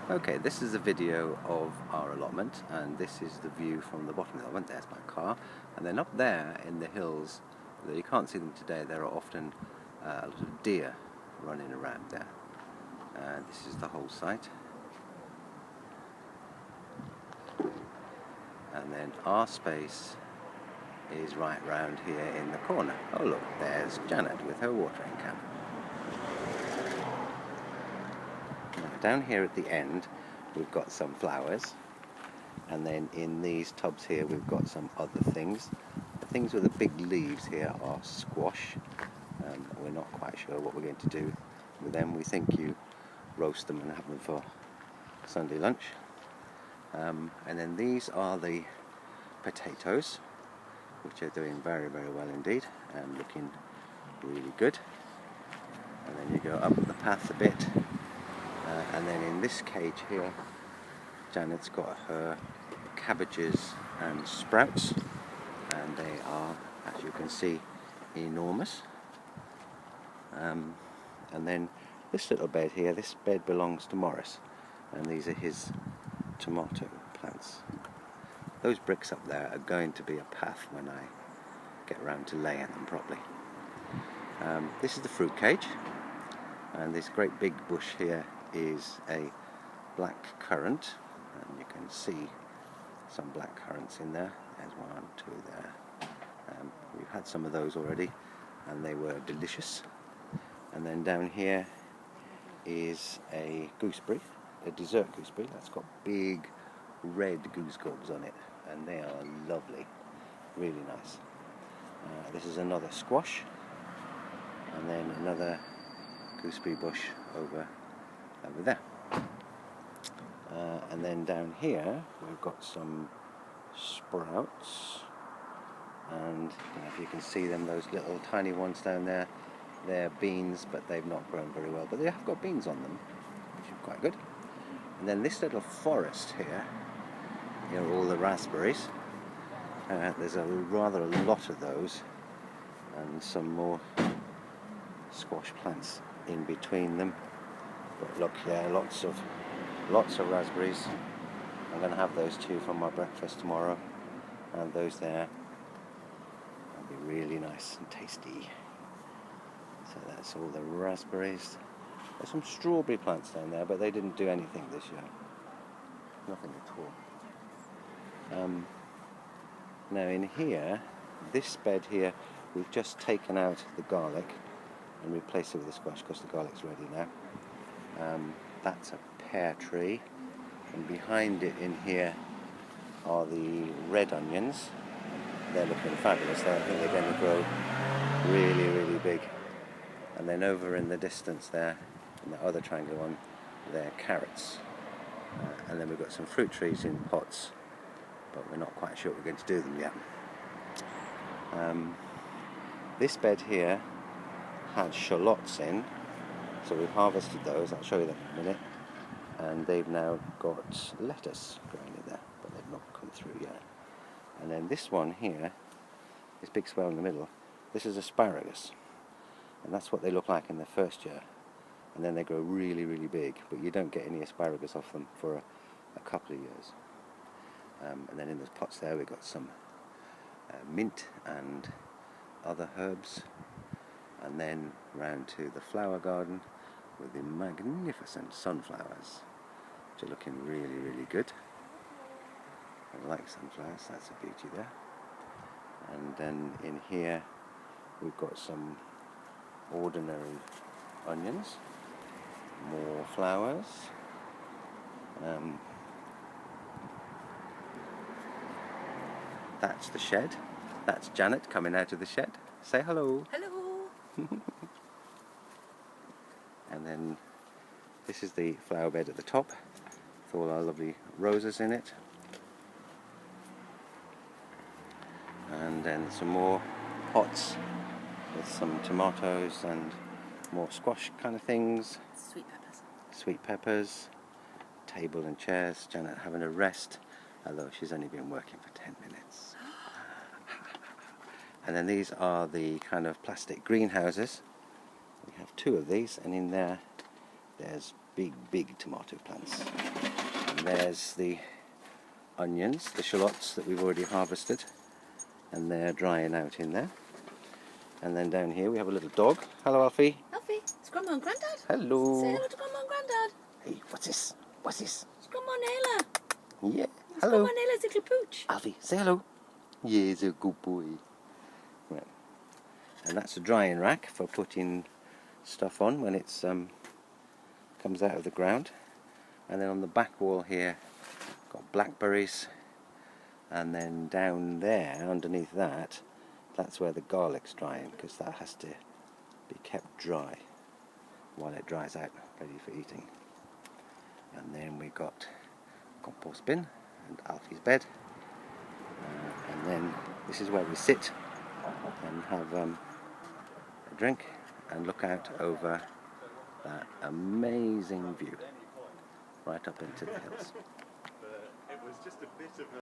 Okay, this is a video of our allotment, and this is the view from the bottom of the allotment. There's my car, and then up there in the hills, though you can't see them today, there are often a lot of deer running around there. This is the whole site. And then our space is right round here in the corner. Oh look, there's Janet with her watering can. Now, down here at the end we've got some flowers, and then in these tubs here we've got some other things. The things with the big leaves here are squash. We're not quite sure what we're going to do with them. We think you roast them and have them for Sunday lunch. And then these are the potatoes, which are doing very, very well indeed and looking really good. And then you go up the path a bit, and then in this cage here Janet's got her cabbages and sprouts, and they are, as you can see, enormous. And then this little bed here, this bed belongs to Morris, and these are his tomato plants. Those bricks up there are going to be a path when I get around to laying them properly. This is the fruit cage, and this great big bush here is a black currant, and you can see some black currants in there. There's one, two there. We've had some of those already and they were delicious. And then down here is a gooseberry, a dessert gooseberry that's got big red goose gobs on it, and they are lovely, really nice. This is another squash, and then another gooseberry bush over there. And then down here we've got some sprouts, and I don't know if you can see them, those little tiny ones down there. They're beans, but they've not grown very well, but they have got beans on them, which is quite good. And then this little forest here are all the raspberries. There's rather a lot of those, and some more squash plants in between them. But look, yeah, lots of raspberries. I'm going to have those too for my breakfast tomorrow, and those there, that'll be really nice and tasty. So that's all the raspberries. There's some strawberry plants down there, but they didn't do anything this year. Nothing at all. Now in here, this bed here, we've just taken out the garlic and replaced it with the squash because the garlic's ready now. That's a pear tree, and behind it in here are the red onions. They're looking fabulous. I think they're going to grow really, really big. And then over in the distance there, in the other triangular one, they're carrots. And then we've got some fruit trees in pots, but we're not quite sure what we're going to do with them yet. This bed here had shallots in, so we've harvested those. I'll show you them in a minute. And they've now got lettuce growing in there, but they've not come through yet. And then this one here, this big swell in the middle, this is asparagus. And that's what they look like in their first year. And then they grow really, really big, but you don't get any asparagus off them for a couple of years. And then in those pots there we've got some mint and other herbs. And then round to the flower garden with the magnificent sunflowers, which are looking really, really good. I like sunflowers, that's a beauty there. And then in here we've got some ordinary onions, more flowers, that's the shed. That's Janet coming out of the shed. Say hello. Hello. And then this is the flower bed at the top with all our lovely roses in it. And then some more pots with some tomatoes and more squash kind of things. Sweet peppers. Table and chairs. Janet having a rest, although she's only been working for 10 minutes. And then these are the kind of plastic greenhouses. We have two of these, and in there there's big tomato plants. And there's the onions, the shallots that we've already harvested, and they're drying out in there. And then down here we have a little dog. Hello, Alfie. Alfie, it's Grandma and Grandad. Hello. Say hello to Grandma and Grandad. Hey, what's this? What's this? It's Grandma Naylor. Yeah. It's Hello. Grandma Naylor's little pooch. Alfie, say hello. Yeah, he's a good boy. Right. And that's a drying rack for putting stuff on when it's comes out of the ground. And then on the back wall here, got blackberries. And then down there, underneath that, that's where the garlic's drying, because that has to be kept dry while it dries out, ready for eating. And then we got compost bin and Alfie's bed. And then this is where we sit and have a drink and look out over that amazing view right up into the hills. It was just a bit of a